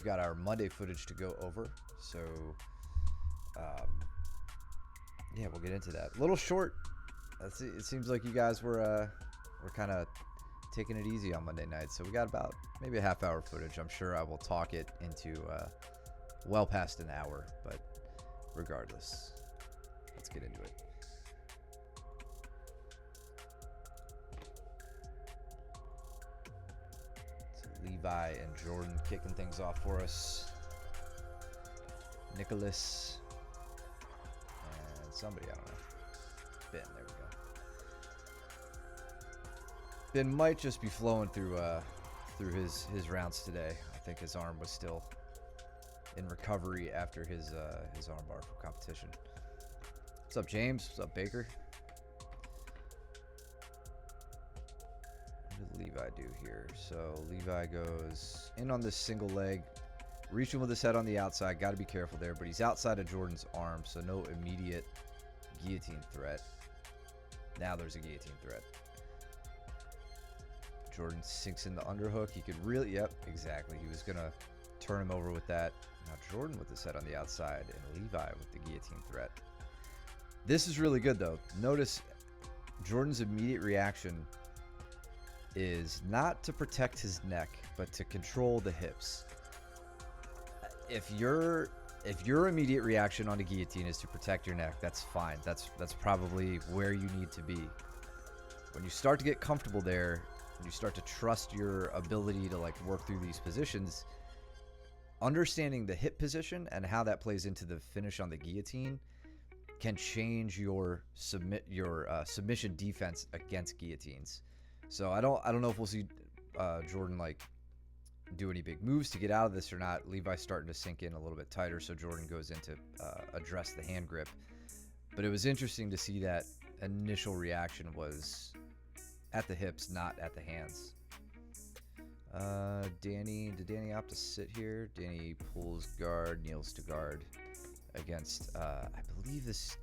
got our Monday footage to go over. So, yeah, we'll get into that. A little short. It seems like you guys were kind of taking it easy on Monday night. So we got about maybe a half-hour footage. I'm sure I will talk it into well past an hour. But regardless, let's get into it. Levi and Jordan kicking things off for us. Nicholas and somebody, I don't know. Ben, there we go. Ben might just be flowing through his rounds today. I think his arm was still in recovery after his armbar from competition. What's up, James? What's up, Baker? What did Levi do here? So Levi goes in on this single leg, reaching with his head on the outside. Got to be careful there, but he's outside of Jordan's arm, so no immediate guillotine threat. Now there's a guillotine threat. Jordan sinks in the underhook. He could really, yep, exactly. He was going to turn him over with that. Now Jordan with his head on the outside and Levi with the guillotine threat. This is really good, though. Notice Jordan's immediate reaction is not to protect his neck, but to control the hips. If your immediate reaction on a guillotine is to protect your neck, that's fine. That's probably where you need to be. When you start to get comfortable there, and you start to trust your ability to like work through these positions, understanding the hip position and how that plays into the finish on the guillotine can change your submission defense against guillotines. So I don't know if we'll see Jordan like do any big moves to get out of this or not. Levi's starting to sink in a little bit tighter, so Jordan goes in to address the hand grip. But it was interesting to see that initial reaction was at the hips, not at the hands. Did Danny opt to sit here? Danny pulls guard, kneels to guard against, I believe this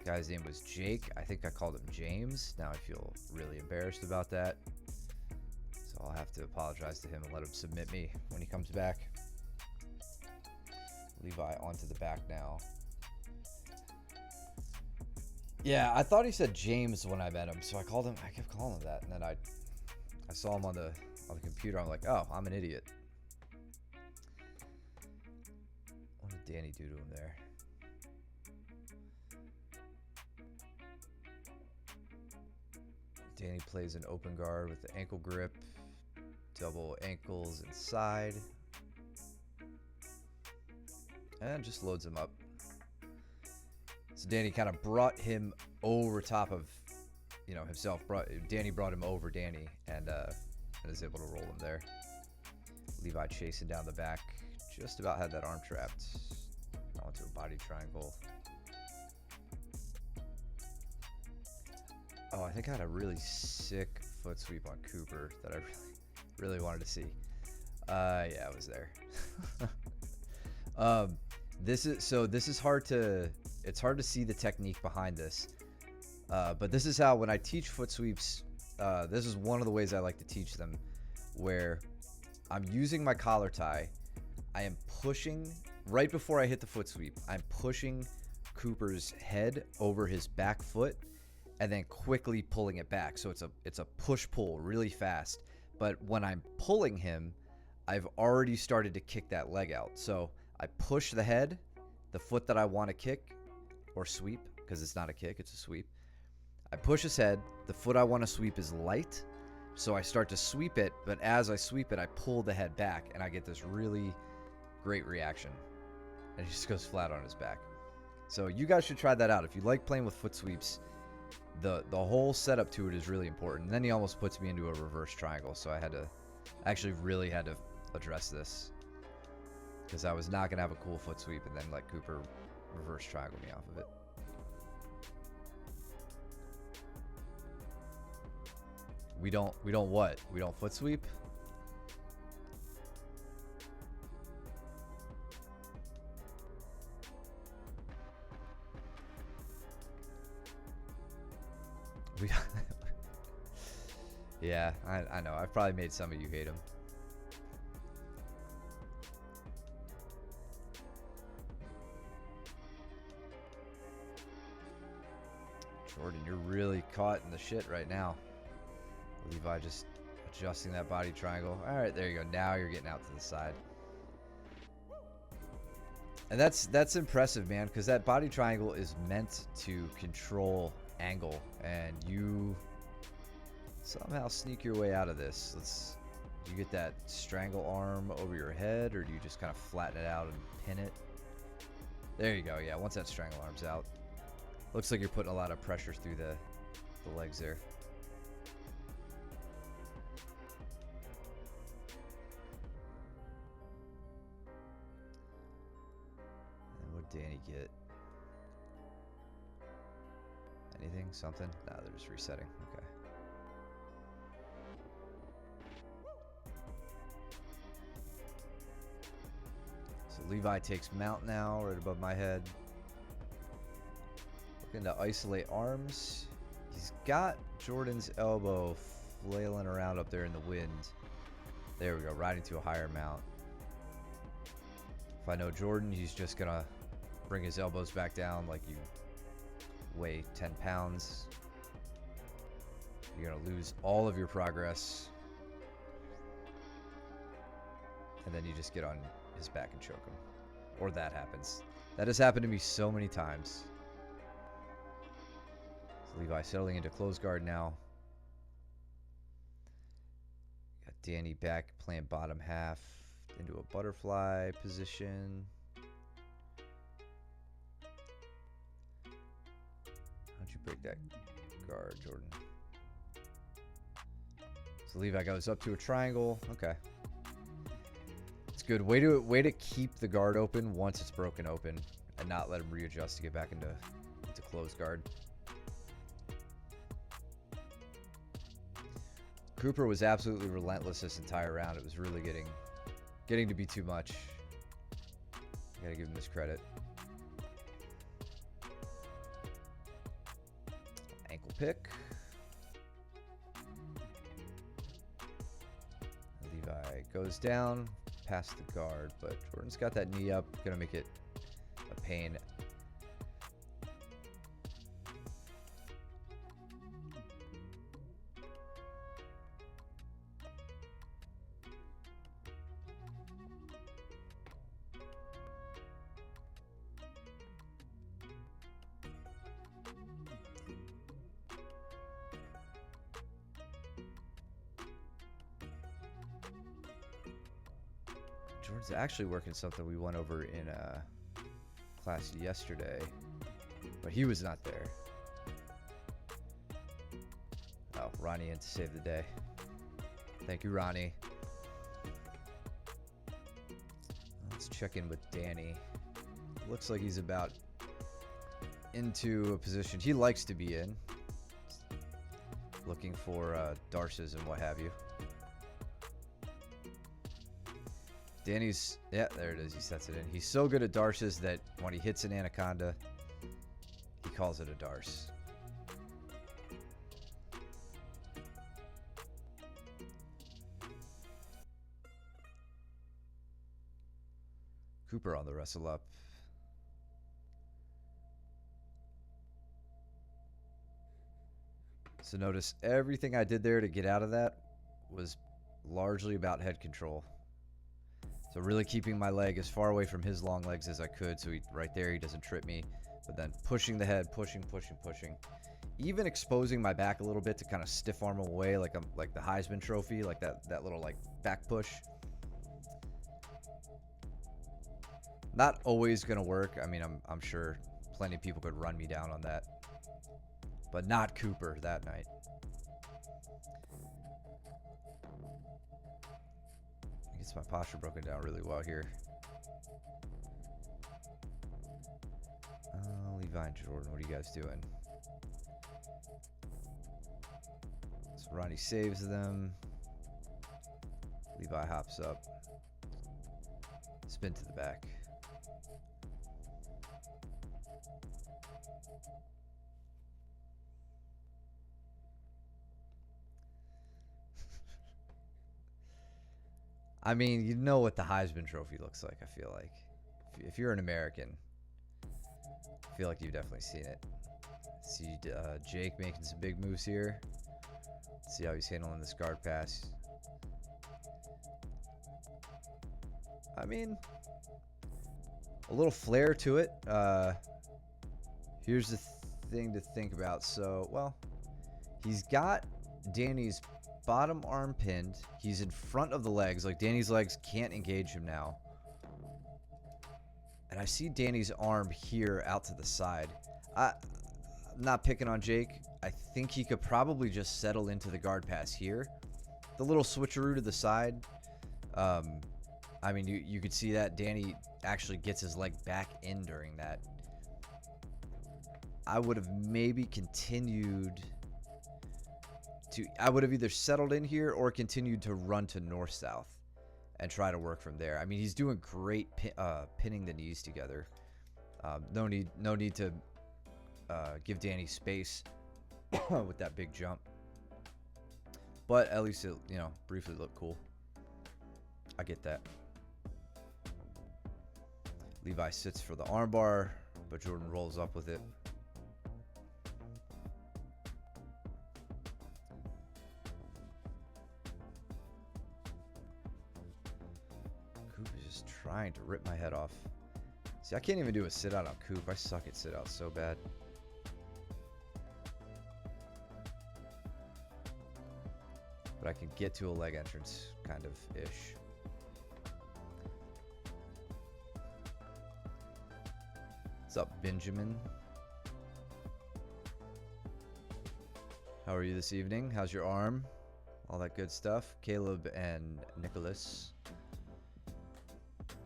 guy's name was Jake. I think I called him James. Now I feel really embarrassed about that. So I'll have to apologize to him and let him submit me when he comes back. Levi onto the back now. Yeah, I thought he said James when I met him, so I kept calling him that, and then I saw him on the computer. I'm like, oh, I'm an idiot. What did Danny do to him there? Danny plays an open guard with the ankle grip, double ankles inside, and just loads him up. So Danny kind of brought him over top of, himself. Danny brought him over Danny and is able to roll him there. Levi chasing down the back, just about had that arm trapped onto a body triangle. Oh, I think I had a really sick foot sweep on Cooper that I really wanted to see. Yeah, it was there. This is hard to see the technique behind this. But this is how, when I teach foot sweeps, this is one of the ways I like to teach them, where I'm using my collar tie. I am pushing, right before I hit the foot sweep, I'm pushing Cooper's head over his back foot and then quickly pulling it back. So it's a push-pull really fast. But when I'm pulling him, I've already started to kick that leg out. So I push the head, the foot that I want to kick or sweep, because it's not a kick, it's a sweep. I push his head, the foot I want to sweep is light, so I start to sweep it, but as I sweep it, I pull the head back, and I get this really great reaction. And he just goes flat on his back. So you guys should try that out. If you like playing with foot sweeps, the whole setup to it is really important. And then he almost puts me into a reverse triangle, so I really had to address this, because I was not going to have a cool foot sweep and then let Cooper reverse triangle me off of it. We don't what? We don't foot sweep? Yeah, I know. I've probably made some of you hate him. Jordan, you're really caught in the shit right now. Levi just adjusting that body triangle. All right, there you go. Now you're getting out to the side. And that's impressive, man, because that body triangle is meant to control angle, and you somehow sneak your way out of this. Do you get that strangle arm over your head, or do you just kind of flatten it out and pin it? There you go. Yeah, once that strangle arm's out, looks like you're putting a lot of pressure through the legs there. And what did Danny get? Anything? Something? Nah, they're just resetting. Okay. So Levi takes mount now, right above my head. Looking to isolate arms. He's got Jordan's elbow flailing around up there in the wind. There we go, riding to a higher mount. If I know Jordan, he's just gonna bring his elbows back down like you weigh 10 pounds. You're gonna lose all of your progress. And then you just get on his back and choke him. Or that happens. That has happened to me so many times. So Levi settling into close guard now. Got Danny back playing bottom half into a butterfly position. How'd you break that guard, Jordan? So Levi goes up to a triangle. Okay. It's good. Way to keep the guard open once it's broken open and not let him readjust to get back into closed guard. Cooper was absolutely relentless this entire round. It was really getting to be too much. Gotta give him this credit. Ankle pick. Levi goes down past the guard, but Jordan's got that knee up. Gonna make it a pain. Jordan's actually working something we went over in class yesterday, but he was not there. Oh, Ronnie in to save the day. Thank you, Ronnie. Let's check in with Danny. Looks like he's about into a position he likes to be in. Looking for darces and what have you. Danny's, yeah, there it is. He sets it in. He's so good at darces that when he hits an anaconda, he calls it a darce. Cooper on the wrestle up. So notice everything I did there to get out of that was largely about head control. So really keeping my leg as far away from his long legs as I could, so right there he doesn't trip me. But then pushing the head, pushing. Even exposing my back a little bit to kind of stiff arm him away, like the Heisman Trophy, like that little like back push. Not always gonna work. I mean, I'm sure plenty of people could run me down on that, but not Cooper that night. Gets my posture broken down really well here. Levi and Jordan, what are you guys doing? So Ronnie saves them. Levi hops up. Spin to the back. I mean, you know what the Heisman Trophy looks like, I feel like. If you're an American, I feel like you've definitely seen it. See Jake making some big moves here. See how he's handling this guard pass. I mean, a little flair to it. Here's the thing to think about. So, well, he's got Danny's bottom arm pinned. He's in front of the legs. Like, Danny's legs can't engage him now. And I see Danny's arm here out to the side. I'm not picking on Jake. I think he could probably just settle into the guard pass here. The little switcheroo to the side. I mean, you could see that Danny actually gets his leg back in during that. I would have maybe continued to... I would have either settled in here or continued to run to north-south and try to work from there. I mean, he's doing great pinning the knees together. No need to give Danny space with that big jump. But at least it, briefly looked cool. I get that. Levi sits for the armbar, but Jordan rolls up with it. Coop is just trying to rip my head off. See, I can't even do a sit out on Coop. I suck at sit out so bad. But I can get to a leg entrance, kind of ish. What's up, Benjamin? How are you this evening? How's your arm? All that good stuff. Caleb and Nicholas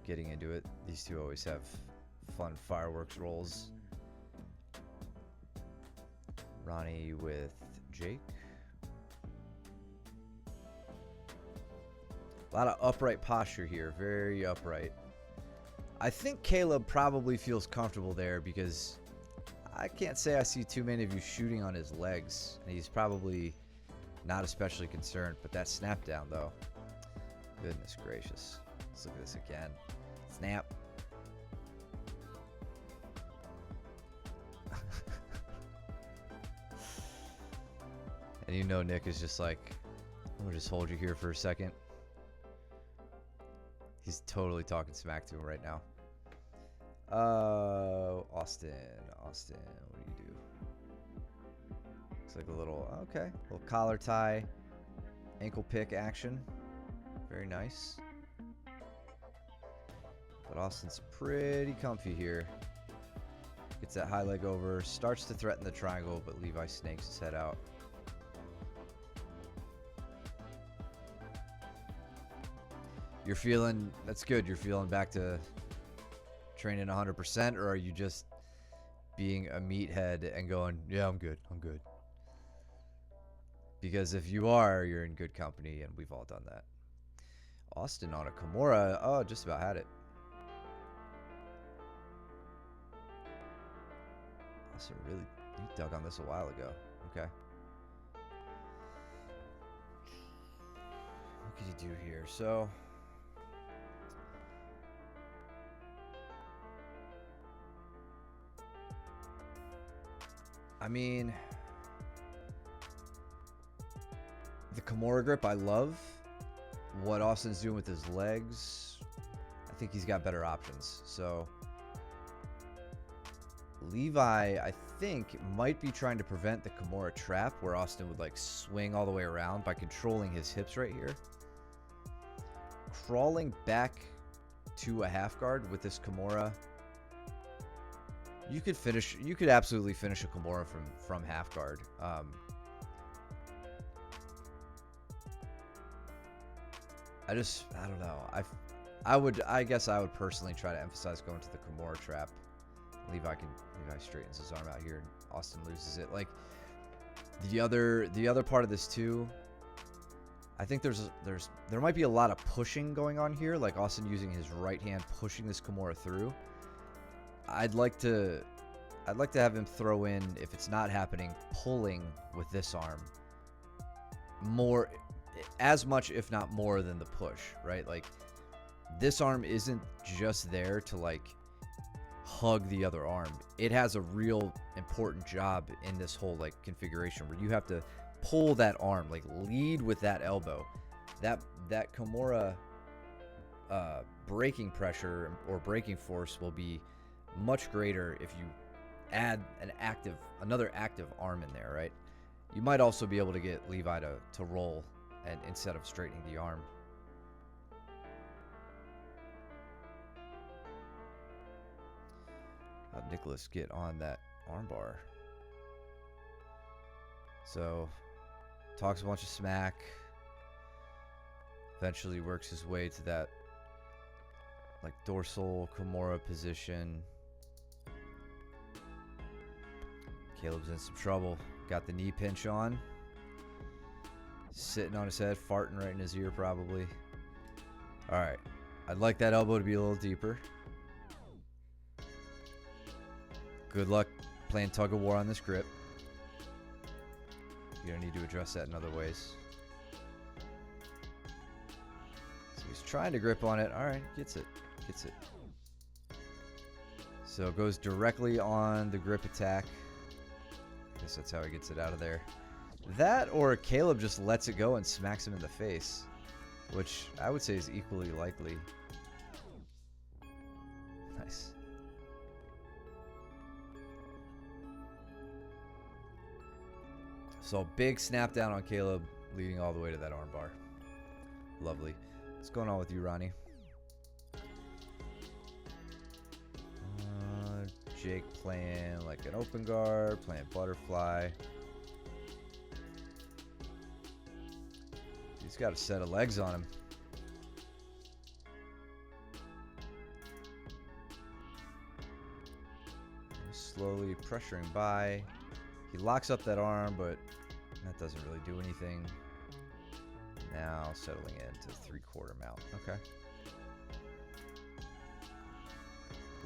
getting into it. These two always have fun fireworks rolls. Ronnie with Jake. A lot of upright posture here. Very upright. I think Caleb probably feels comfortable there because I can't say I see too many of you shooting on his legs. And he's probably not especially concerned. But that snap down, though. Goodness gracious. Let's look at this again. Snap. And you know Nick is just like, I'm going to just hold you here for a second. He's totally talking smack to him right now. Austin, what do you do? Looks like a little, okay, little collar tie, ankle pick action. Very nice. But Austin's pretty comfy here. Gets that high leg over, starts to threaten the triangle, but Levi snakes his head out. You're feeling, that's good, you're feeling back to training 100%, or are you just being a meathead and going, yeah, I'm good. Because if you are, you're in good company, and we've all done that. Austin on a Kimura, oh, just about had it. Austin really, you dug on this a while ago. Okay. What could you do here? So... I mean, the Kimura grip I love. What Austin's doing with his legs, I think he's got better options. So Levi, I think, might be trying to prevent the Kimura trap where Austin would like swing all the way around by controlling his hips right here. Crawling back to a half guard with this Kimura. You could absolutely finish a Kimura from half guard. I don't know. I guess I would personally try to emphasize going to the Kimura trap. Levi straightens his arm out here and Austin loses it. Like the other part of this too, I think there might be a lot of pushing going on here, like Austin using his right hand pushing this Kimura through. I'd like to have him throw in, if it's not happening, pulling with this arm more, as much if not more than the push, right? Like this arm isn't just there to like hug the other arm. It has a real important job in this whole like configuration where you have to pull that arm, like lead with that elbow. That Kimura braking pressure or braking force will be much greater if you add another active arm in there, right? You might also be able to get Levi to roll and instead of straightening the arm. How'd Nicholas get on that armbar? So, talks a bunch of smack. Eventually works his way to that like dorsal Kimura position. Caleb's in some trouble. Got the knee pinch on. Sitting on his head, farting right in his ear probably. Alright. I'd like that elbow to be a little deeper. Good luck playing tug of war on this grip. You don't need to address that in other ways. So he's trying to grip on it. Alright, gets it. Gets it. So it goes directly on the grip attack. I guess that's how he gets it out of there. That or Caleb just lets it go and smacks him in the face, which I would say is equally likely. Nice. So big snap down on Caleb, leading all the way to that armbar. Lovely. What's going on with you, Ronnie? Jake playing like an open guard, playing butterfly. He's got a set of legs on him. Slowly pressuring by. He locks up that arm, but that doesn't really do anything. Now settling into 3/4 mount. Okay.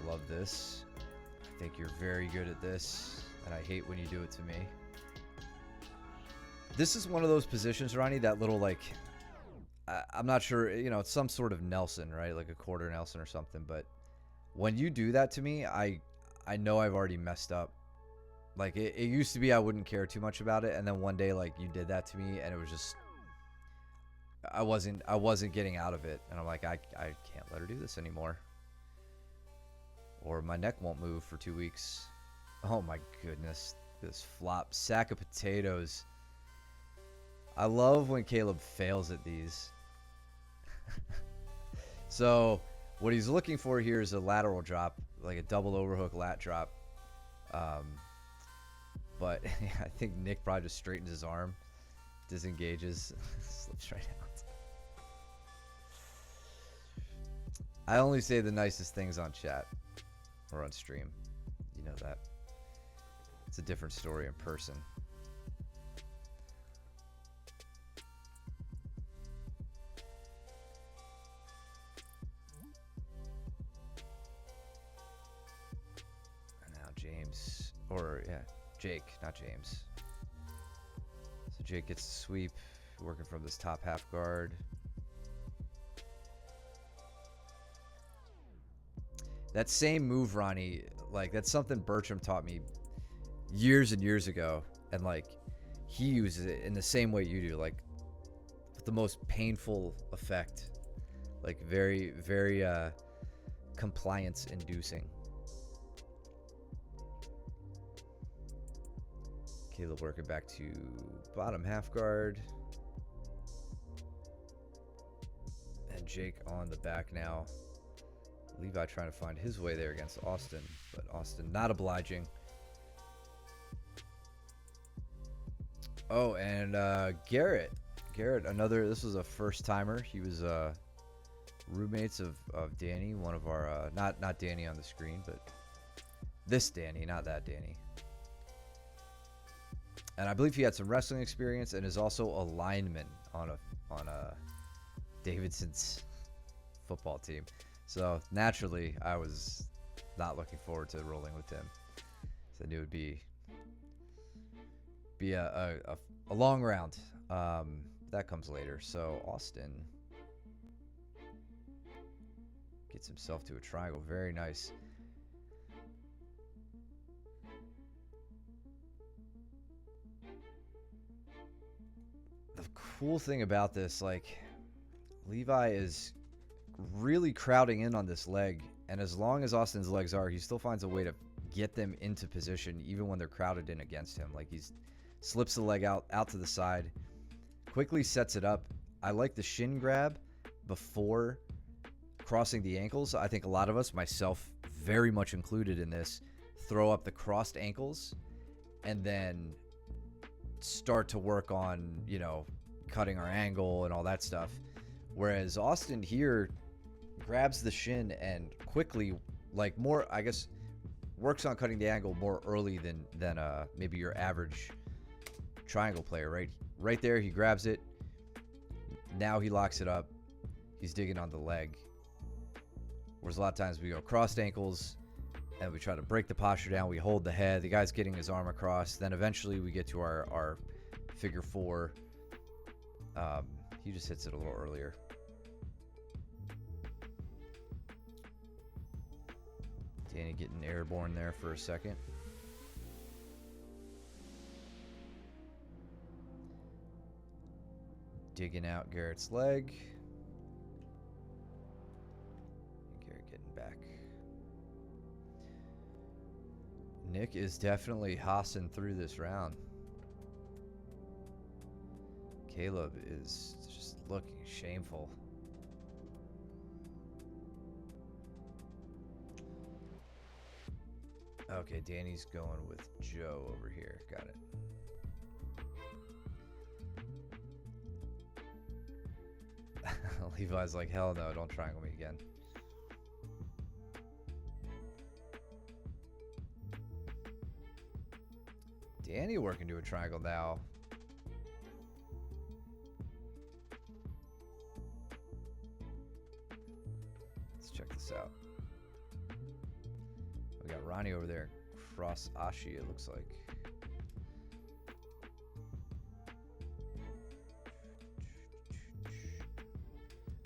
Love this. I think you're very good at this, and I hate when you do it to me. This is one of those positions, Ronnie, that little, like, I'm not sure, you know, it's some sort of Nelson, right? Like a quarter Nelson or something, but when you do that to me, I know I've already messed up. Like, it used to be I wouldn't care too much about it, and then one day, like, you did that to me, and it was just, I wasn't getting out of it, and I'm like, I can't let her do this anymore. Or my neck won't move for 2 weeks. Oh my goodness. This flop sack of potatoes. I love when Caleb fails at these. So what he's looking for here is a lateral drop, like a double overhook lat drop. But I think Nick probably just straightens his arm, disengages, slips right out. I only say the nicest things on chat. Or on stream. You know that. It's a different story in person. And now James. Or, yeah, Jake, not James. So Jake gets the sweep. Working from this top half guard. That same move, Ronnie, like, that's something Bertram taught me years and years ago. And, like, he uses it in the same way you do, like, with the most painful effect. Like, very, very compliance-inducing. Caleb working back to bottom half guard. And Jake on the back now. Levi trying to find his way there against Austin, but Austin not obliging. Oh, and Garrett, this was a first timer. He was roommates of Danny, one of our not Danny on the screen, but this Danny, not that Danny. And I believe he had some wrestling experience and is also a lineman on a Davidson's football team. So naturally, I was not looking forward to rolling with him. So I knew it would be a long round. That comes later. So Austin gets himself to a triangle. Very nice. cool thing about this, like, Levi is really crowding in on this leg, and as long as Austin's legs are, he still finds a way to get them into position even when they're crowded in against him. Like, he's slips the leg out to the side, quickly sets it up. I like the shin grab before crossing the ankles. I think a lot of us, myself very much included in this, throw up the crossed ankles and then start to work on, you know, cutting our angle and all that stuff. Whereas Austin here grabs the shin and quickly, like, more, I guess, works on cutting the angle more early than maybe your average triangle player, right? Right there, he grabs it. Now he locks it up. He's digging on the leg. Whereas a lot of times we go crossed ankles and we try to break the posture down. We hold the head. The guy's getting his arm across. Then eventually we get to our figure four. He just hits it a little earlier. Danny getting airborne there for a second. Digging out Garrett's leg. Garrett getting back. Nick is definitely hossing through this round. Caleb is just looking shameful. Okay, Danny's going with Joe over here. Got it. Levi's like, hell no, don't triangle me again. Danny working to a triangle now. Let's check this out. We got Ronnie over there. Cross Ashi, it looks like.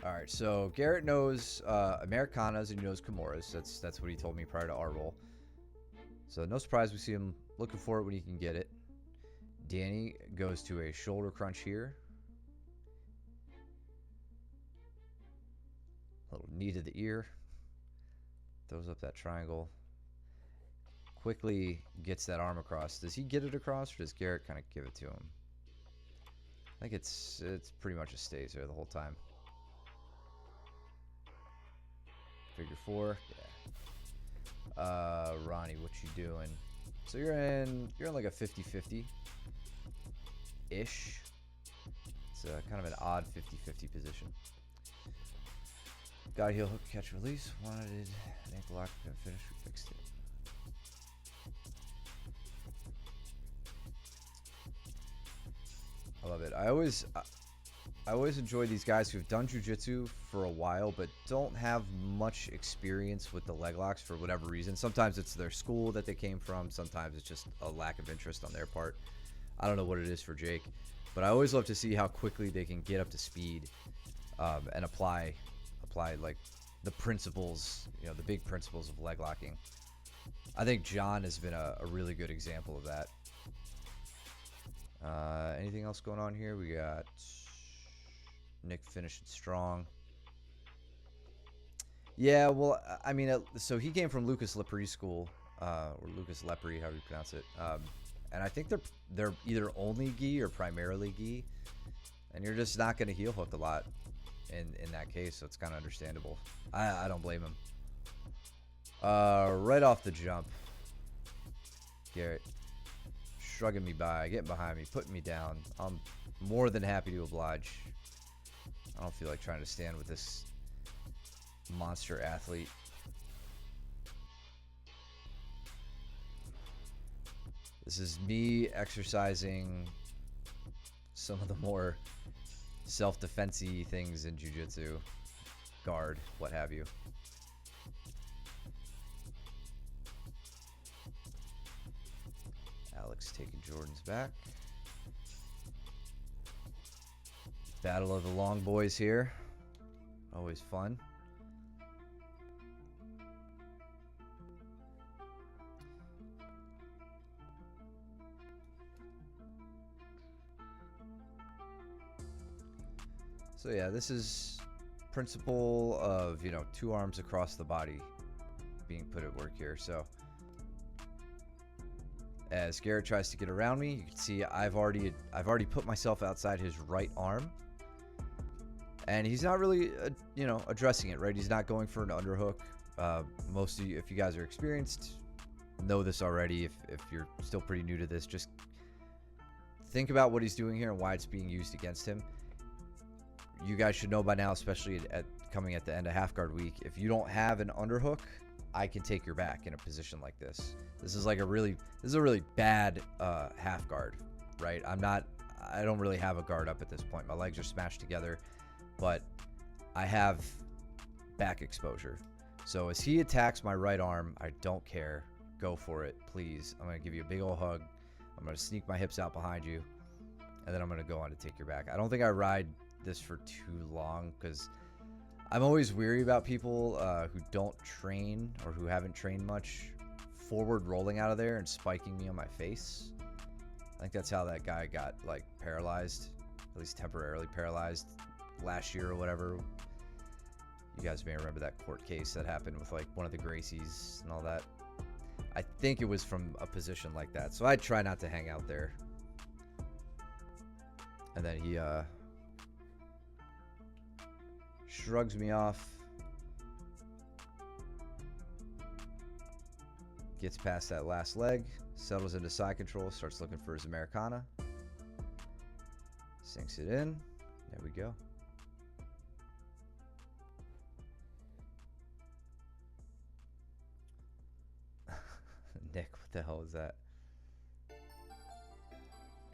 All right, so Garrett knows Americanas and he knows Kimuras. That's what he told me prior to our roll. So no surprise we see him looking for it when he can get it. Danny goes to a shoulder crunch here. A little knee to the ear. Throws up that triangle. Quickly gets that arm across. Does he get it across or does Garrett kind of give it to him? I think it's pretty much just stays there the whole time. Figure four. Yeah. Ronnie, what you doing? So you're in like a 50-50 ish. It's kind of an odd 50-50 position. Got a heel hook, catch, release. Wanted an ankle lock, couldn't finish. We fixed it. I love it. I always enjoy these guys who've done jiu-jitsu for a while but don't have much experience with the leg locks for whatever reason. Sometimes it's their school that they came from. Sometimes it's just a lack of interest on their part. I don't know what it is for Jake, but I always love to see how quickly they can get up to speed and apply like the principles, you know, the big principles of leg locking. I think John has been a really good example of that. Anything else going on here? We got Nick finishing strong. Yeah, well, I mean, so he came from Lucas Lepre school, or Lucas Lepre, however you pronounce it. And I think they're either only gi or primarily gi, and you're just not going to heel hook a lot in that case, so it's kind of understandable. I don't blame him. Right off the jump, Garrett shrugging me by, getting behind me, putting me down. I'm more than happy to oblige. I don't feel like trying to stand with this monster athlete. This is me exercising some of the more self-defense-y things in jiu-jitsu. Guard, what have you. Alex taking Jordan's back. Battle of the long boys here. Always fun. So yeah, this is principle of, you know, 2 arms across the body being put at work here. So as Garrett tries to get around me, you can see I've already put myself outside his right arm, and he's not really you know, addressing it, right? He's not going for an underhook. Most of you, if you guys are experienced, know this already. If you're still pretty new to this, just think about what he's doing here and why it's being used against him. You guys should know by now, especially coming at the end of half guard week, if you don't have an underhook, I can take your back in a position like this. This is a really bad half guard, right? I don't really have a guard up at this point. My legs are smashed together, but I have back exposure. So as he attacks my right arm, I don't care. Go for it, please. I'm gonna give you a big old hug. I'm gonna sneak my hips out behind you, and then I'm gonna go on to take your back. I don't think I ride this for too long because I'm always weary about people who don't train or who haven't trained much forward rolling out of there and spiking me on my face. I think that's how that guy got like paralyzed, at least temporarily paralyzed last year or whatever. You guys may remember that court case that happened with like one of the Gracies and all that. I think it was from a position like that. So I try not to hang out there. And then he shrugs me off, gets past that last leg, settles into side control, starts looking for his Americana, sinks it in. There we go. Nick, what the hell is that?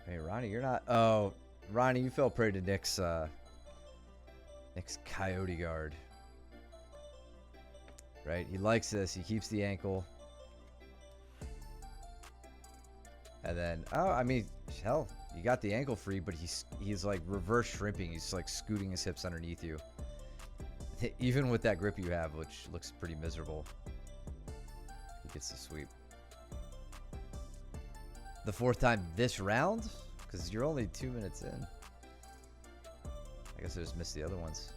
Hey, Ronnie, you're not... Oh, Ronnie, you fell prey to Nick's coyote guard. Right? He likes this. He keeps the ankle. And then... Oh, I mean, hell, you got the ankle free, but he's like reverse shrimping. He's like scooting his hips underneath you. Even with that grip you have, which looks pretty miserable. He gets the sweep. The 4th time this round? Because you're only 2 minutes in. I guess I just missed the other ones.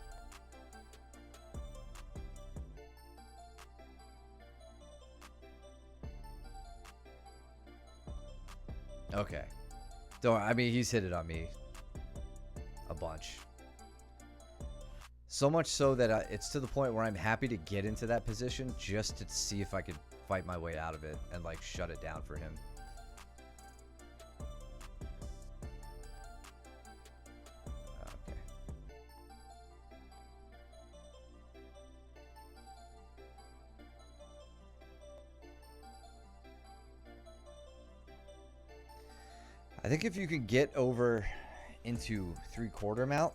Okay. Don't. I mean, he's hit it on me a bunch. So much so that it's to the point where I'm happy to get into that position just to see if I could fight my way out of it and like shut it down for him. I think if you can get over into 3/4 mount,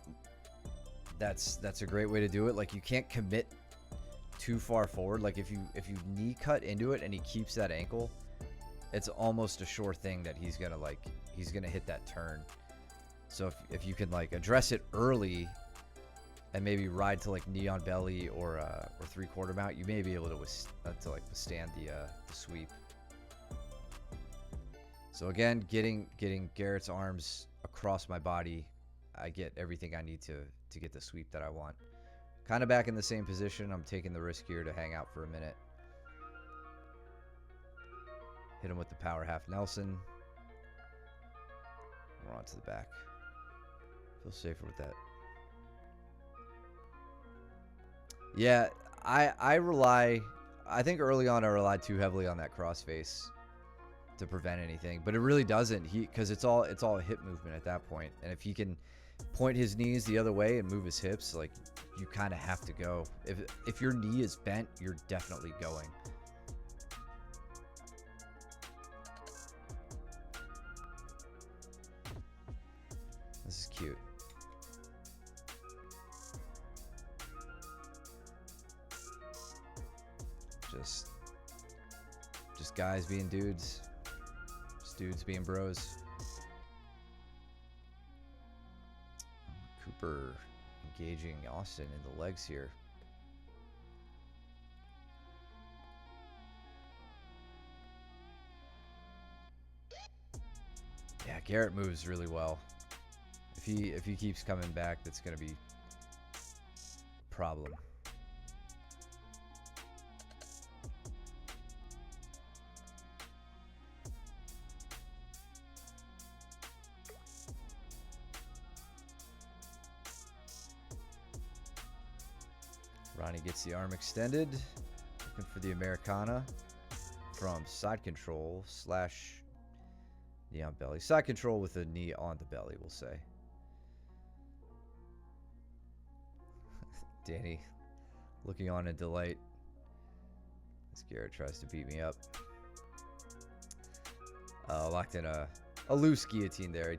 that's a great way to do it. Like, you can't commit too far forward. Like, if you knee cut into it and he keeps that ankle, it's almost a sure thing that he's gonna hit that turn. So if you can like address it early and maybe ride to like knee on belly or 3/4 mount, you may be able to withstand the sweep. So again, getting Garrett's arms across my body, I get everything I need to get the sweep that I want. Kind of back in the same position. I'm taking the risk here to hang out for a minute. Hit him with the power half Nelson. We're on to the back. Feel safer with that. Yeah, I think early on I relied too heavily on that crossface to prevent anything, but it really doesn't, because it's all hip movement at that point. And if he can point his knees the other way and move his hips, like, you kind of have to go. If your knee is bent, you're definitely going. This is cute. Just guys being dudes. Dudes being bros. Cooper engaging Austin in the legs here. Yeah, Garrett moves really well. If he keeps coming back, that's gonna be problem. Ronnie gets the arm extended. Looking for the Americana from side control slash knee on belly. Side control with a knee on the belly, we'll say. Danny looking on in delight as Garrett tries to beat me up. Locked in a loose guillotine there.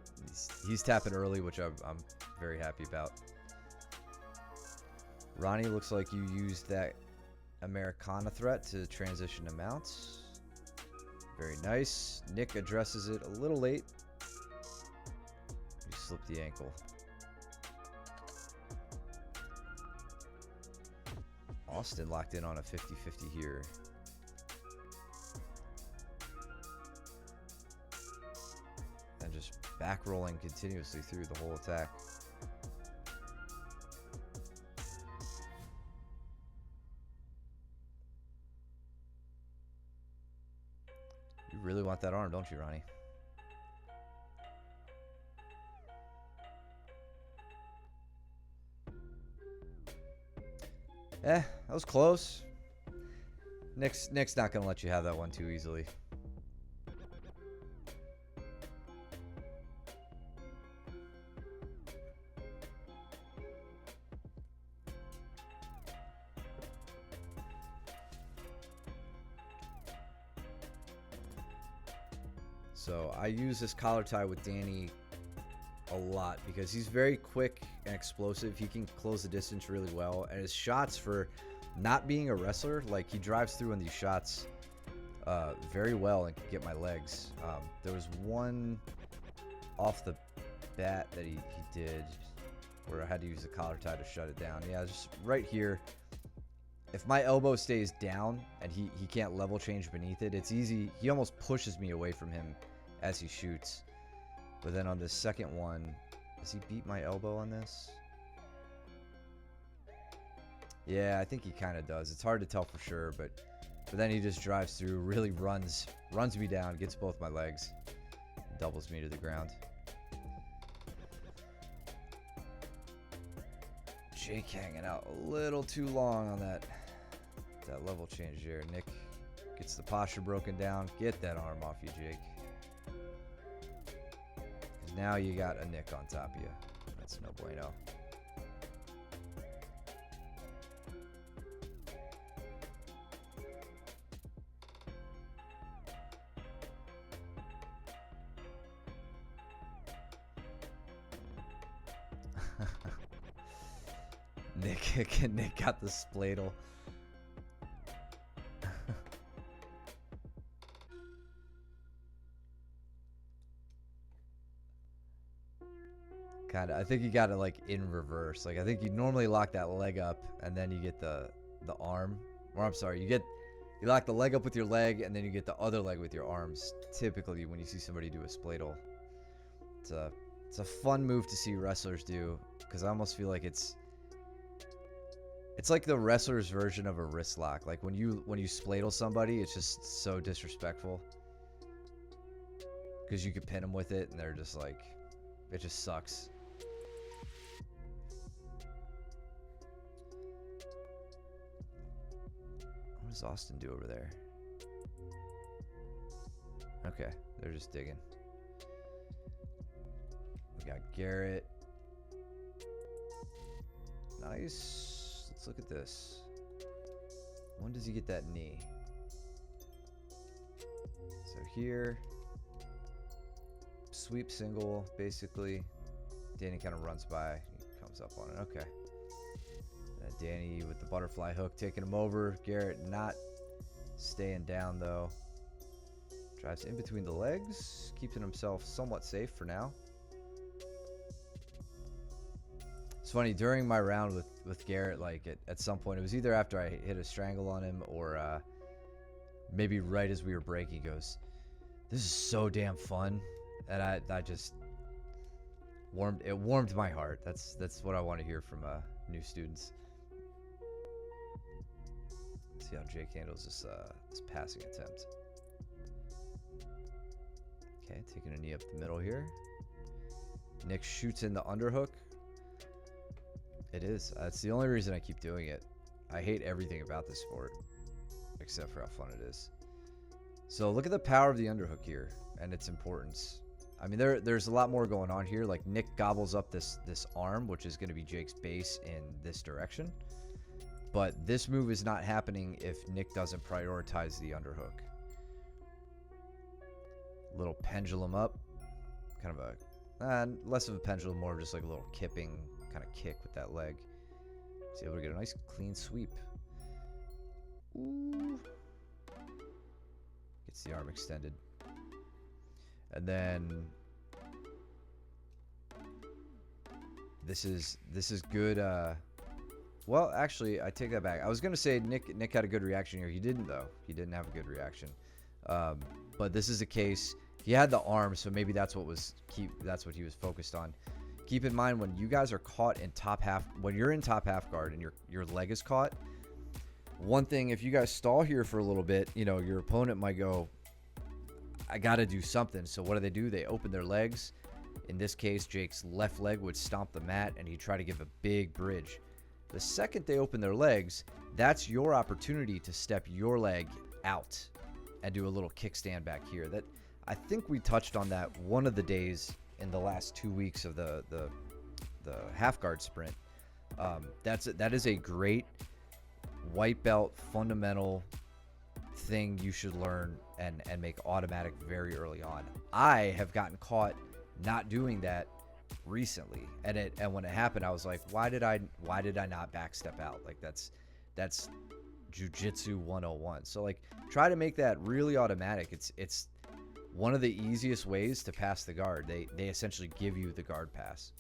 He's tapping early, which I'm very happy about. Ronnie, looks like you used that Americana threat to transition to mounts. Very nice. Nick addresses it a little late. You slipped the ankle. Austin locked in on a 50-50 here. And just back rolling continuously through the whole attack. You really want that arm, don't you, Ronnie? That was close. Nick's not going to let you have that one too easily. So I use this collar tie with Danny a lot because he's very quick and explosive. He can close the distance really well, and his shots, for not being a wrestler, like, he drives through on these shots very well and can get my legs. There was one off the bat that he did where I had to use the collar tie to shut it down. Yeah, just right here. If my elbow stays down and he can't level change beneath it, it's easy. He almost pushes me away from him as he shoots. But then on this second one, does he beat my elbow on this? Yeah, I think he kind of does. It's hard to tell for sure, but then he just drives through, really runs me down, gets both my legs, doubles me to the ground. Jake hanging out a little too long on that level change there. Nick gets the posture broken down. Get that arm off you, Jake. Now you got a Nick on top of you. That's no bueno. Nick got the spladle. I think you got it like in reverse. Like, I think you normally lock that leg up and then you get the arm. Or I'm sorry, you lock the leg up with your leg and then you get the other leg with your arms. Typically when you see somebody do a spladle. It's a fun move to see wrestlers do, because I almost feel like it's like the wrestler's version of a wrist lock. Like when you spladle somebody, it's just so disrespectful. Because you could pin them with it and they're just like, it just sucks. What does Austin do over there? Okay, they're just digging. We got Garrett. Nice. Let's look at this. When does he get that knee? So here. Sweep single, basically. Danny kind of runs by. He comes up on it. Okay. Danny with the butterfly hook taking him over. Garrett not staying down, though. Drives in between the legs. Keeping himself somewhat safe for now. It's funny, during my round with Garrett, like at some point, it was either after I hit a strangle on him or maybe right as we were breaking, he goes, "This is so damn fun." And I just warmed my heart. That's what I want to hear from new students. See how Jake handles this passing attempt. Okay, taking a knee up the middle here. Nick shoots in the underhook. It is. That's the only reason I keep doing it. I hate everything about this sport, except for how fun it is. So look at the power of the underhook here and its importance. I mean, there's a lot more going on here. Like Nick gobbles up this arm, which is going to be Jake's base in this direction. But this move is not happening if Nick doesn't prioritize the underhook. Little pendulum up. Kind of a, less of a pendulum, more just like a little kipping kind of kick with that leg. He's able to get a nice clean sweep. Ooh. Gets the arm extended. And then this is good. Well, actually, I take that back. I was gonna say Nick had a good reaction here. He didn't though. He didn't have a good reaction. But this is a case. He had the arm, so maybe that's what he was focused on. Keep in mind when you guys are caught in top half, when you're in top half guard and your leg is caught. One thing, if you guys stall here for a little bit, you know your opponent might go, I got to do something. So what do? They open their legs. In this case, Jake's left leg would stomp the mat and he'd try to give a big bridge. The second they open their legs, that's your opportunity to step your leg out and do a little kickstand back here. That I think we touched on that one of the days in the last 2 weeks of the half guard sprint. That is a great white belt fundamental thing you should learn and make automatic very early on. I have gotten caught not doing that recently, and when it happened, I was like, why did I not back step out? Like that's jiu-jitsu 101. So like try to make that really automatic. It's one of the easiest ways to pass the guard. They essentially give you the guard pass.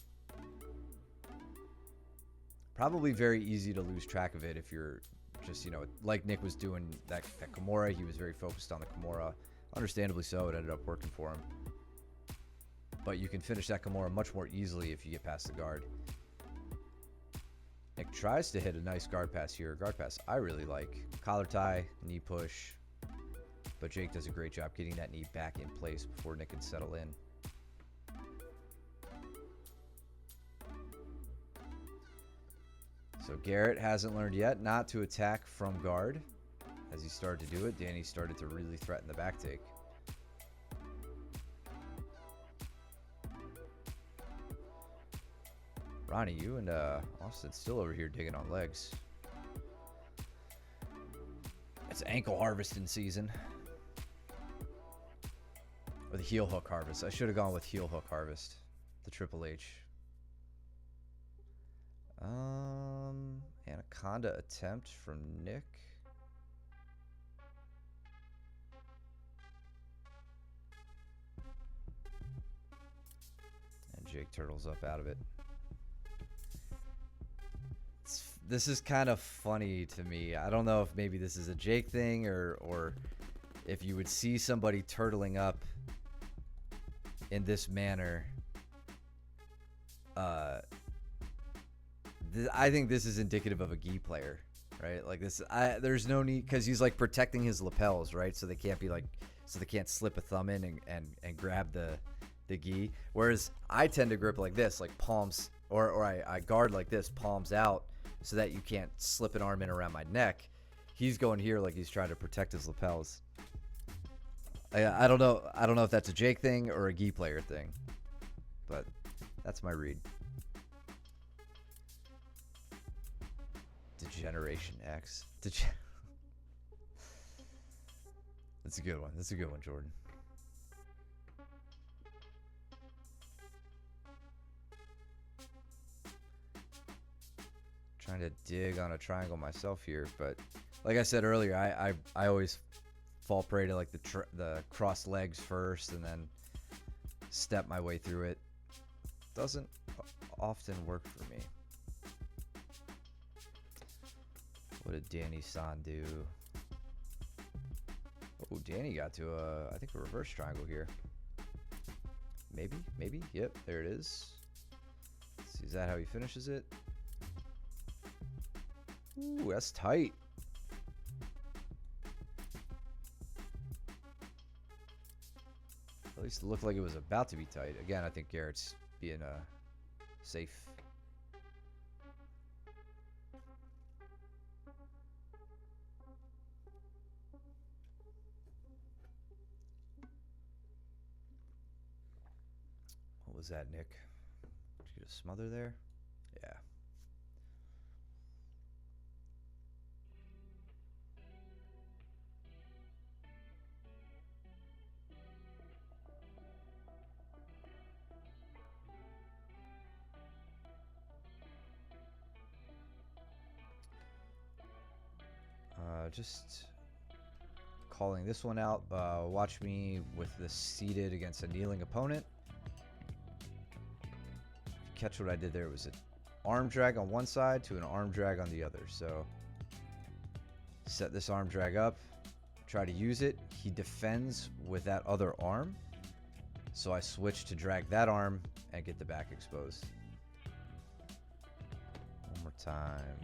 Probably very easy to lose track of it if you're just, you know, like Nick was doing that Kimura. He was very focused on the Kimura. Understandably so, it ended up working for him. But you can finish that Kimura much more easily if you get past the guard. Nick tries to hit a nice guard pass here. Guard pass I really like. Collar tie, knee push. But Jake does a great job getting that knee back in place before Nick can settle in. So Garrett hasn't learned yet not to attack from guard. As he started to do it, Danny started to really threaten the back take. Ronnie, you and Austin still over here digging on legs. It's ankle harvesting season. Or the heel hook harvest. I should have gone with heel hook harvest. The Triple H. Anaconda attempt from Nick. And Jake turtles up out of it. This is kind of funny to me. I don't know if maybe this is a Jake thing or if you would see somebody turtling up in this manner. I think this is indicative of a gi player, right? Like this, there's no need because he's like protecting his lapels, right? So they can't be like, so they can't slip a thumb in and grab the gi. Whereas I tend to grip like this, like palms, or I guard like this, palms out, so that you can't slip an arm in around my neck. He's going here like he's trying to protect his lapels. I don't know if that's a Jake thing or a gi player thing, but that's my read. Degeneration X. That's a good one. That's a good one, Jordan. Trying to dig on a triangle myself here, but like I said earlier, I always fall prey to like the crossed legs first and then step my way through it. Doesn't often work for me. What did Danny San do? Oh, Danny got to I think a reverse triangle here. Maybe. Yep, there it is. Let's see, is that how he finishes it? Ooh, that's tight. At least it looked like it was about to be tight. Again, I think Garrett's being safe. What was that, Nick? Did you get a smother there? Yeah. Just calling this one out. Watch me with the seated against a kneeling opponent. Catch what I did there. It was an arm drag on one side to an arm drag on the other. So set this arm drag up, try to use it. He defends with that other arm. So I switch to drag that arm and get the back exposed. One more time.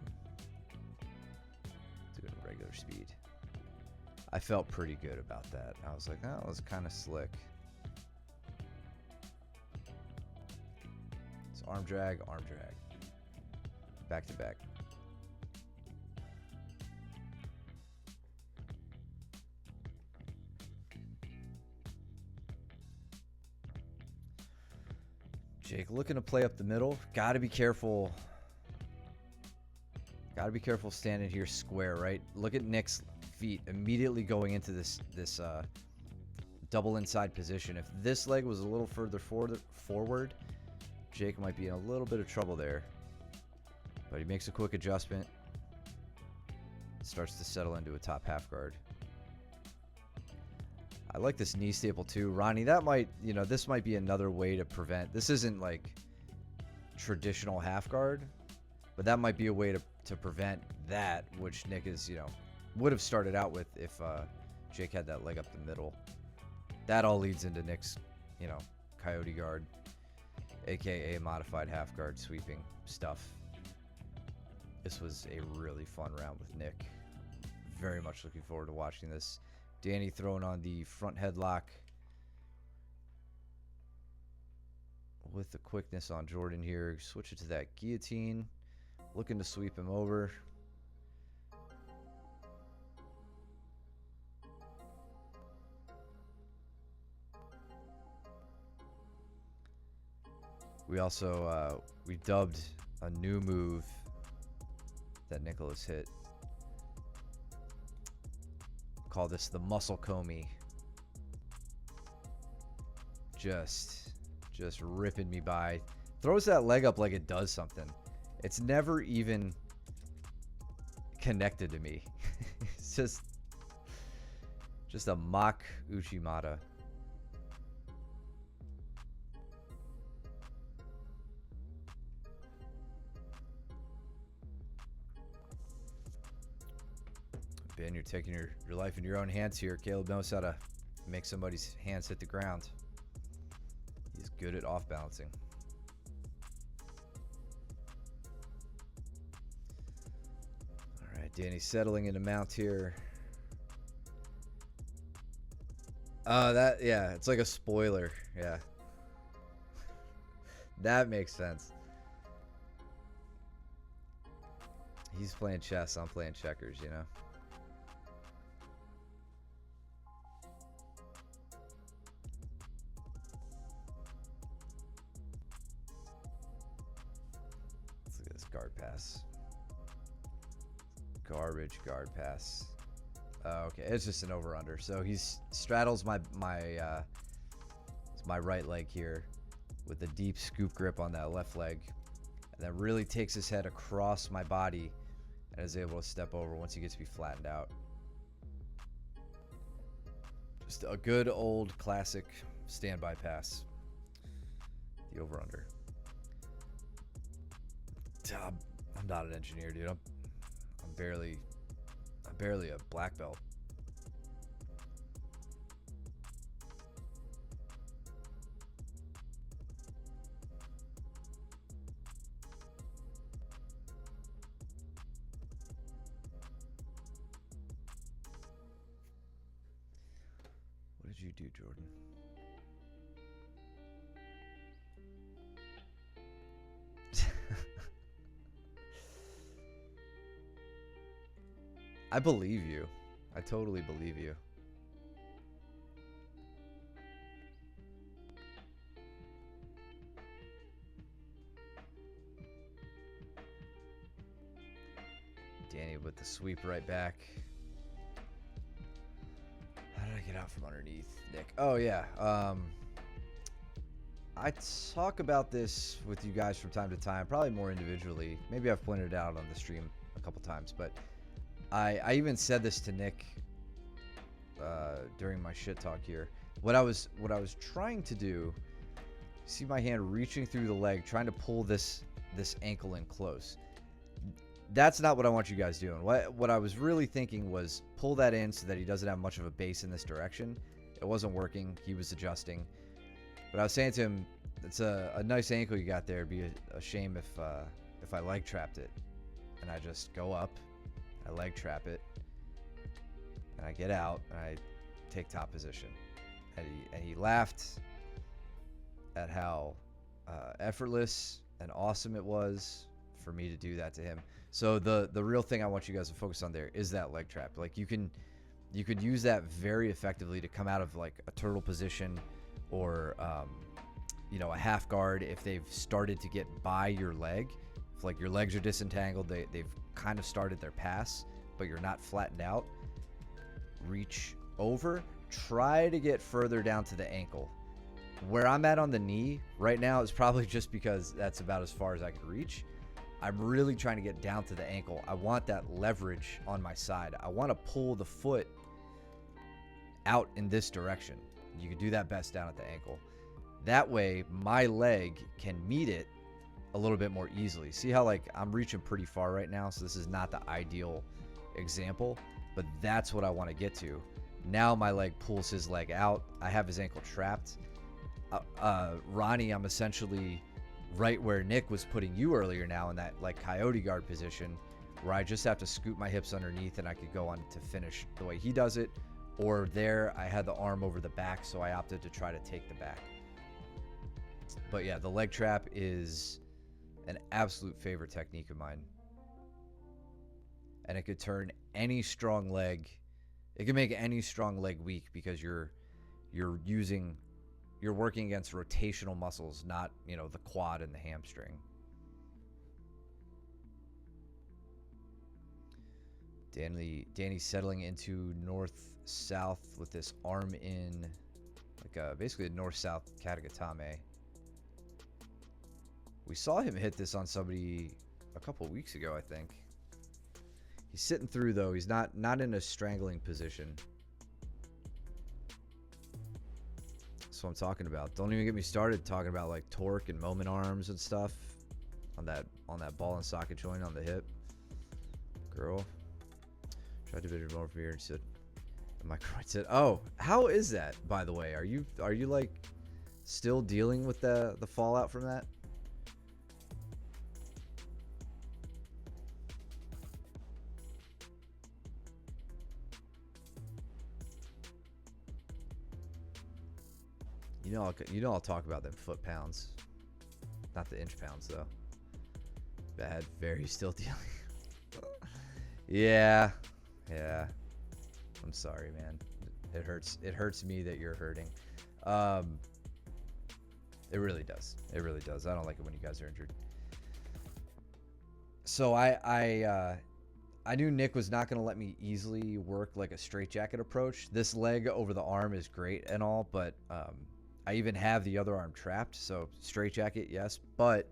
Do it at regular speed. I felt pretty good about that. I was like, oh, that was kind of slick. It's arm drag, back to back. Jake looking to play up the middle. Got to be careful. Got to be careful standing here square, right? Look at Nick's feet immediately going into this double inside position. If this leg was a little further forward, Jake might be in a little bit of trouble there. But he makes a quick adjustment. Starts to settle into a top half guard. I like this knee staple too. Ronnie, that might, this might be another way to prevent. This isn't like traditional half guard, but that might be a way to prevent that, which Nick is, would have started out with if Jake had that leg up the middle. That all leads into Nick's, coyote guard, aka modified half guard sweeping stuff. This was a really fun round with Nick. Very much looking forward to watching this. Danny throwing on the front headlock with the quickness on Jordan here. Switch it to that guillotine. Looking to sweep him over. We also, we dubbed a new move that Nicholas hit. Call this the muscle comey. Just ripping me by. Throws that leg up like it does something. It's never even connected to me. It's just a mock Uchimata. Ben, you're taking your life in your own hands here. Caleb knows how to make somebody's hands hit the ground. He's good at off balancing. All right, Danny's settling into mount here. Yeah, it's like a spoiler. Yeah. That makes sense. He's playing chess, I'm playing checkers, Let's look at this guard pass. Garbage guard pass. Okay, it's just an over-under. So he straddles my right leg here with a deep scoop grip on that left leg, and then really takes his head across my body and is able to step over once he gets to be flattened out. Just a good old classic standby pass. The over-under. I'm not an engineer, dude. I'm barely a black belt. What did you do, Jordan? I believe you. I totally believe you. Danny with the sweep right back. How did I get out from underneath Nick? Oh, yeah. I talk about this with you guys from time to time, probably more individually. Maybe I've pointed it out on the stream a couple times, but I even said this to Nick during my shit talk here. What I was trying to do, see my hand reaching through the leg, trying to pull this ankle in close. That's not what I want you guys doing. What I was really thinking was pull that in so that he doesn't have much of a base in this direction. It wasn't working. He was adjusting. But I was saying to him, it's a nice ankle you got there. It'd be a shame if I leg trapped it. And I just go up, I leg trap it, and I get out, and I take top position. And he laughed at how effortless and awesome it was for me to do that to him. So the real thing I want you guys to focus on there is that leg trap. Like you could use that very effectively to come out of like a turtle position or you know, a half guard if they've started to get by your leg. If like your legs are disentangled, they've kind of started their pass, but you're not flattened out. Reach over, try to get further down to the ankle. Where I'm at on the knee right now is probably just because that's about as far as I can reach. I'm really trying to get down to the ankle. I want that leverage on my side. I want to pull the foot out in this direction. You can do that best down at the ankle. That way, my leg can meet it a little bit more easily. See how like I'm reaching pretty far right now, so this is not the ideal example, but that's what I want to get to. Now my leg pulls his leg out. I have his ankle trapped. Ronnie, I'm essentially right where Nick was putting you earlier now in that like coyote guard position where I just have to scoop my hips underneath and I could go on to finish the way he does it. Or there, I had the arm over the back, so I opted to try to take the back. But yeah, the leg trap is an absolute favorite technique of mine. And it could turn any strong leg, it can make any strong leg weak because you're working against rotational muscles, not, you know, the quad and the hamstring. Danny's settling into north-south with this arm in, like basically a north-south katagatame. We saw him hit this on somebody a couple weeks ago, I think. He's sitting through though. He's not in a strangling position. That's what I'm talking about. Don't even get me started talking about like torque and moment arms and stuff on that ball and socket joint on the hip. Girl, tried to vision more from here and said, "My groin said, oh, how is that? By the way, are you like still dealing with the fallout from that?" You know I'll talk about them foot pounds, not the inch pounds though. Bad, very still dealing. Yeah. I'm sorry, man. It hurts. It hurts me that you're hurting. It really does. It really does. I don't like it when you guys are injured. So I knew Nick was not going to let me easily work like a straitjacket approach. This leg over the arm is great and all, but I even have the other arm trapped, so straitjacket, yes. But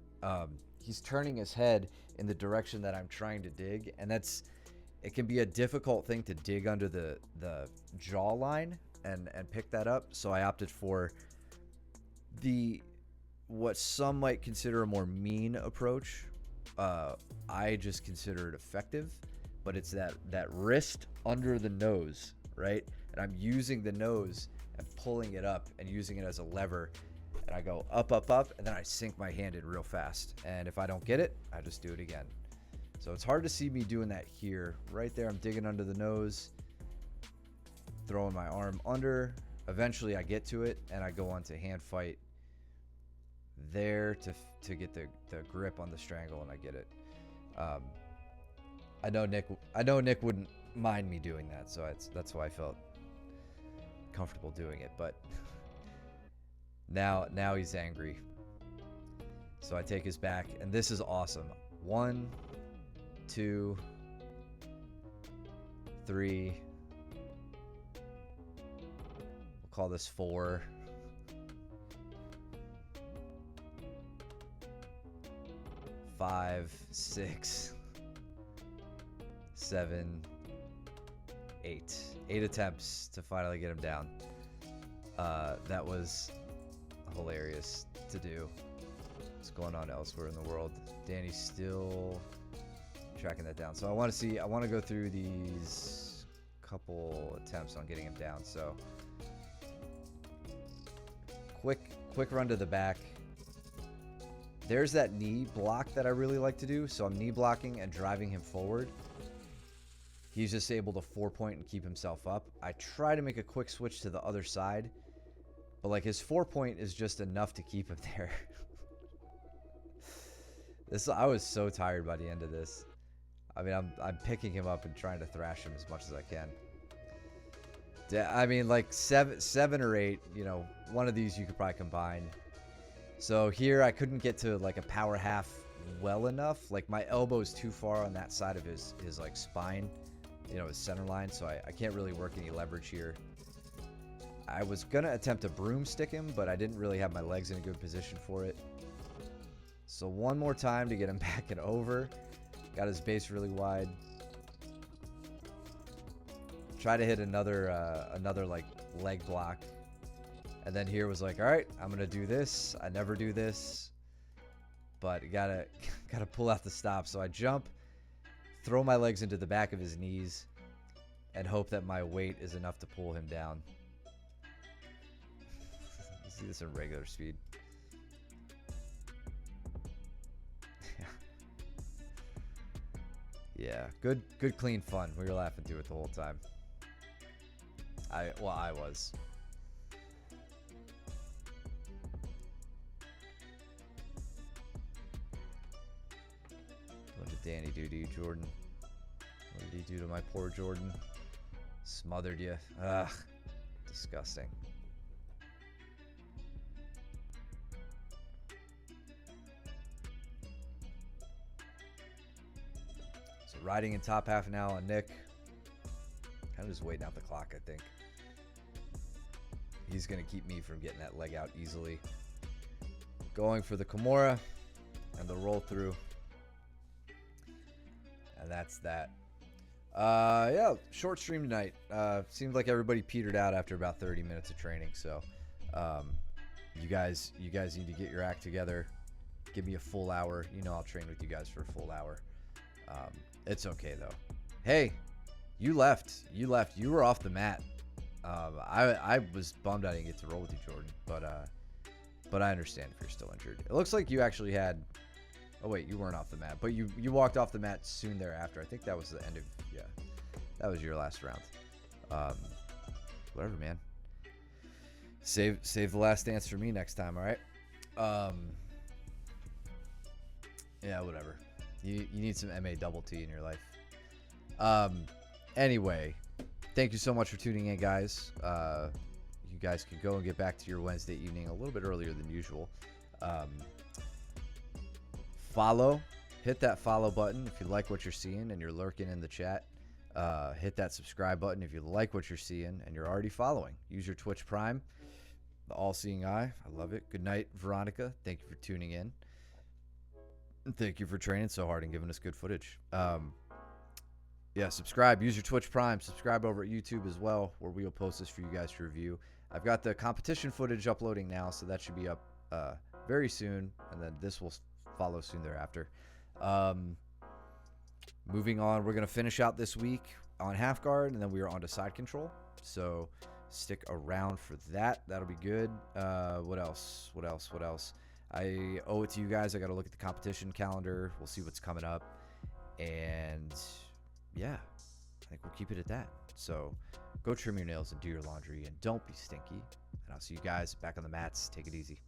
he's turning his head in the direction that I'm trying to dig, and it can be a difficult thing to dig under the jaw line and pick that up. So I opted for what some might consider a more mean approach. I just consider it effective, but it's that wrist under the nose, right? And I'm using the nose and pulling it up and using it as a lever, and I go up, and then I sink my hand in real fast. And if I don't get it, I just do it again. So it's hard to see me doing that here. Right there, I'm digging under the nose, throwing my arm under. Eventually I get to it, and I go on to hand fight there to get the grip on the strangle, and I get it. I know Nick mind me doing that, so that's why I felt comfortable doing it. But now he's angry, so I take his back, and this is awesome. 1, 2, 3. We'll call this 4. 5, 6, 7, 8. 8 attempts to finally get him down. That was hilarious to do. What's going on elsewhere in the world? Danny's still tracking that down. So I want to go through these couple attempts on getting him down. So quick run to the back. There's that knee block that I really like to do. So I'm knee blocking and driving him forward. He's just able to 4-point and keep himself up. I try to make a quick switch to the other side, but like his 4-point is just enough to keep him there. I was so tired by the end of this. I mean, I'm picking him up and trying to thrash him as much as I can. I mean, like 7 or 8, you know, one of these you could probably combine. So here I couldn't get to like a power half well enough. Like my elbow is too far on that side of his like spine, you know, his center line. So I can't really work any leverage here. I was going to attempt to broomstick him, but I didn't really have my legs in a good position for it. So one more time to get him back and over. Got his base really wide. Try to hit another like leg block. And then here was like, all right, I'm gonna do this. I never do this, but gotta pull out the stop. So I jump, throw my legs into the back of his knees, and hope that my weight is enough to pull him down. You see this in regular speed. Yeah, good clean fun. We were laughing through it the whole time. I was. What did Danny do to you, Jordan? What did he do to my poor Jordan? Smothered you. Ugh. Disgusting. So riding in top half now on Nick. Kind of just waiting out the clock, I think. He's going to keep me from getting that leg out easily. Going for the Kimura and the roll through. And that's that. Yeah, short stream tonight. Seemed like everybody petered out after about 30 minutes of training. So you guys need to get your act together. Give me a full hour. You know I'll train with you guys for a full hour. It's okay, though. Hey, you left. You were off the mat. I was bummed I didn't get to roll with you, Jordan. But I understand if you're still injured. It looks like you actually had... Oh, wait, you weren't off the mat. But you walked off the mat soon thereafter. I think that was the end of... Yeah, that was your last round. Whatever, man. Save the last dance for me next time, all right? Yeah, whatever. You need some MA double T in your life. Anyway, thank you so much for tuning in, guys. You guys can go and get back to your Wednesday evening a little bit earlier than usual. Hit that follow button if you like what you're seeing and you're lurking in the chat. Hit that subscribe button if you like what you're seeing and you're already following. Use your Twitch Prime, the all-seeing eye. I love it. Good night, Veronica. Thank you for tuning in. And thank you for training so hard and giving us good footage. Yeah, subscribe. Use your Twitch Prime. Subscribe over at YouTube as well, where we will post this for you guys to review. I've got the competition footage uploading now, so that should be up very soon, and then this will follow soon thereafter. Moving on, we're going to finish out this week on half guard, and then we are on to side control. So stick around for that. That'll be good. What else? I owe it to you guys. I got to look at the competition calendar. We'll see what's coming up. And yeah, I think we'll keep it at that. So go trim your nails and do your laundry, and don't be stinky. And I'll see you guys back on the mats. Take it easy.